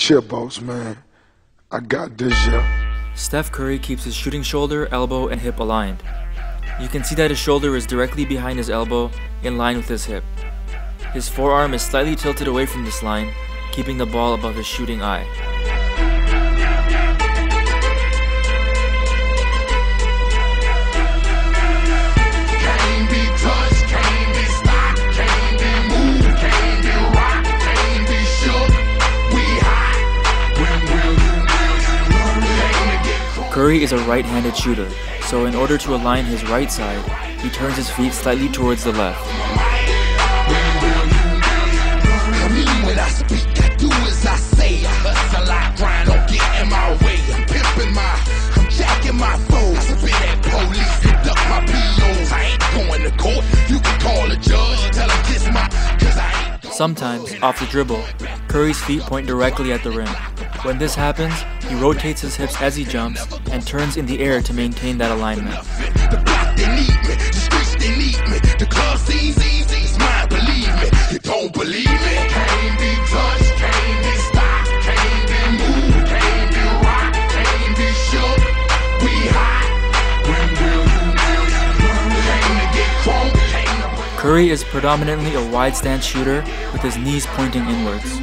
Chill, boss, man. I got this, yeah. Steph Curry keeps his shooting shoulder, elbow, and hip aligned. You can see that his shoulder is directly behind his elbow, in line with his hip. His forearm is slightly tilted away from this line, keeping the ball above his shooting eye. Curry is a right-handed shooter, so in order to align his right side, he turns his feet slightly towards the left. Sometimes, off the dribble, Curry's feet point directly at the rim. When this happens, he rotates his hips as he jumps and turns in the air to maintain that alignment. Curry is predominantly a wide stance shooter with his knees pointing inwards.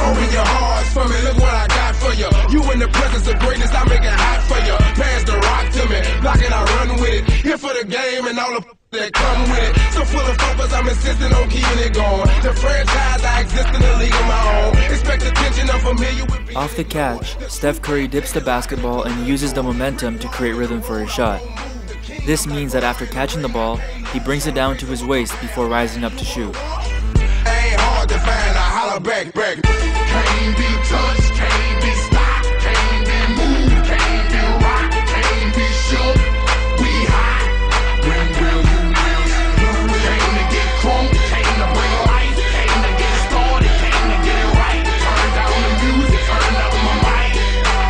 Open your hearts for me, look what I got for you. You in the presence of greatness, I make it hot for you. Pass the rock to me, block it, I run with it. Here for the game and all the that come with it. So full of focus, I'm insisting on keeping it going. The franchise, I exist in the league of my own. Expect attention, I'm familiar with. Off the catch, Steph Curry dips the basketball and uses the momentum to create rhythm for his shot. This means that after catching the ball, he brings it down to his waist before rising up to shoot. Ain't hard to find, I holler back. Can't be touched, can't be stopped, can't be moved, can't be rocked, can't be shook. We hot. When will you came to get crunk, came to bring life, came to get started, came to get it right. Turn down the music, turn up my mic.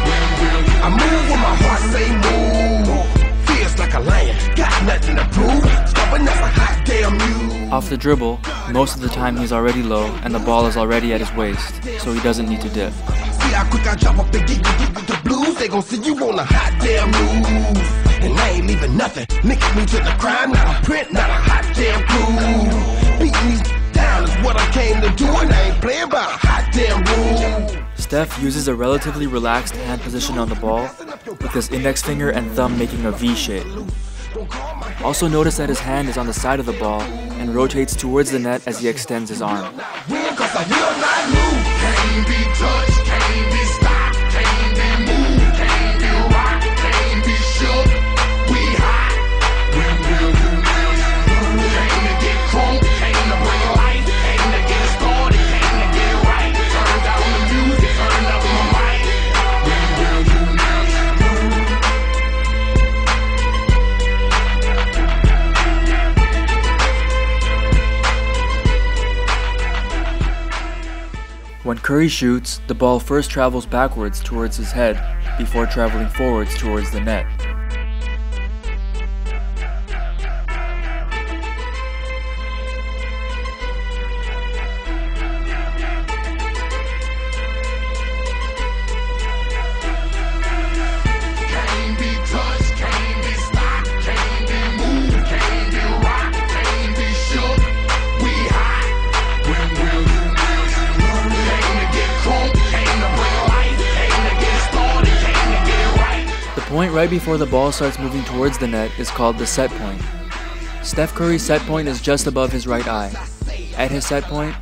When will I move when my heart say move? Feels like a lion, got nothing to prove. Stubborn as a hot damn mule. Off the dribble, most of the time he's already low and the ball is already at his waist, so he doesn't need to dip. See how quick I drop up and get with the blues. They gon' see you on a hot damn move. And I ain't leaving nothing. Linking me to the crime, not a print, not a hot damn crew. Beating these down is what I came to do, and I ain't playing by a hot damn rule. Steph uses a relatively relaxed hand position on the ball, with his index finger and thumb making a V shape. Also notice that his hand is on the side of the ball and rotates towards the net as he extends his arm. When Curry shoots, the ball first travels backwards towards his head before traveling forwards towards the net. The point right before the ball starts moving towards the net is called the set point. Steph Curry's set point is just above his right eye. At his set point,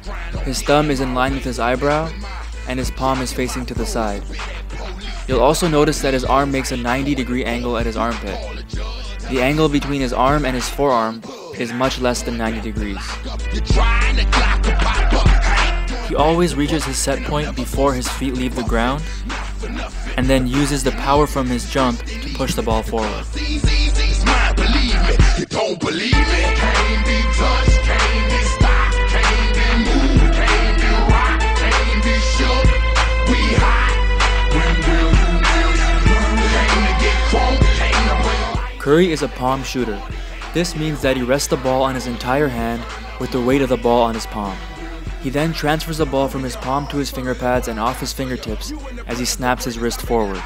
his thumb is in line with his eyebrow, and his palm is facing to the side. You'll also notice that his arm makes a 90-degree angle at his armpit. The angle between his arm and his forearm is much less than 90 degrees. He always reaches his set point before his feet leave the ground, and then uses the power from his jump to push the ball forward. Curry is a palm shooter. This means that he rests the ball on his entire hand with the weight of the ball on his palm. He then transfers the ball from his palm to his finger pads and off his fingertips as he snaps his wrist forward.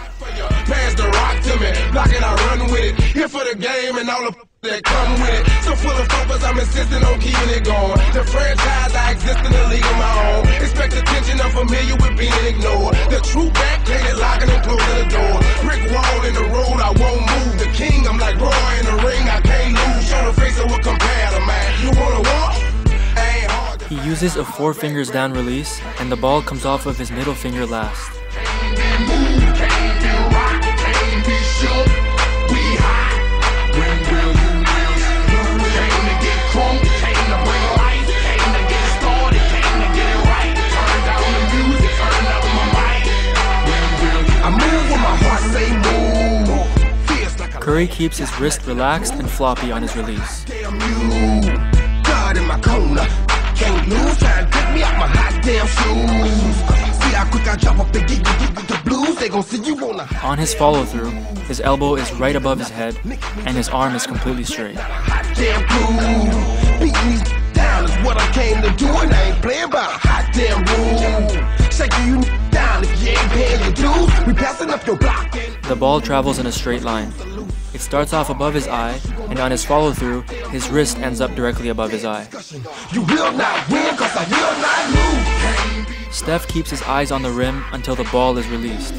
Pass the rock to me, block it, I run with it. Here for the game and all the that come with it. So full of focus, I'm insisting on keeping it going. The franchise, I exist in the league of my own. Expect attention, I'm familiar with being ignored. The true back, plated, locking and closing the door. Brick wall in the road, I won't move. The king, I'm like Roy in the ring, I can't lose. Show the face of what compare to man. You wanna walk? Ain't hard to He uses a 4 fingers down release, and the ball comes off of his middle finger last. move, can't be rock, can't be shook. We high. When will you lose? Came to get crunk, came to bring life, came to get started, came to get it right. Turn down the music, turn up my mic. When will you I move when my heart say move. Feels like a Curry keeps his wrist relaxed and floppy on his release. damn you. God in my corner. Can't lose, trying to pick me out my hot damn shoes. See how quick I drop up the gig with the blues. They gon' see you on the On his follow-through, his elbow is right above his head, and his arm is completely straight. hot damn groove. Beating these down is what I came to do, and I ain't playing by a hot damn rule. Shaking you down if you ain't paying your dues. We passing up your block. The ball travels in a straight line. It starts off above his eye, and on his follow-through, his wrist ends up directly above his eye. You will not win, cause I will not lose. Steph keeps his eyes on the rim until the ball is released.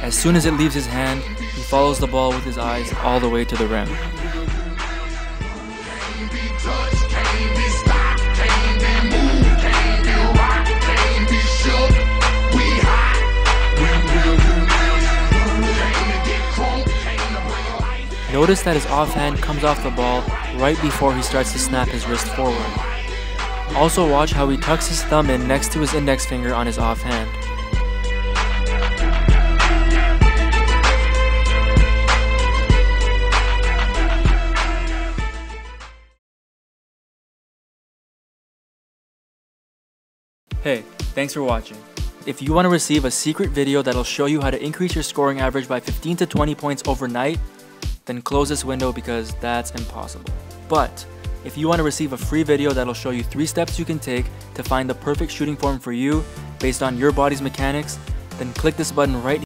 As soon as it leaves his hand, he follows the ball with his eyes all the way to the rim. Can't be touched, can't be stopped, can't be moved, can't be rocked, can't be shook. We hot. When will you lose? Came to get crunk, came to bring life. Notice that his offhand comes off the ball right before he starts to snap his wrist forward. Also watch how he tucks his thumb in next to his index finger on his offhand. Hey, thanks for watching. If you want to receive a secret video that'll show you how to increase your scoring average by 15 to 20 points overnight, then close this window because that's impossible. But if you want to receive a free video that'll show you 3 steps you can take to find the perfect shooting form for you based on your body's mechanics, then click this button right here.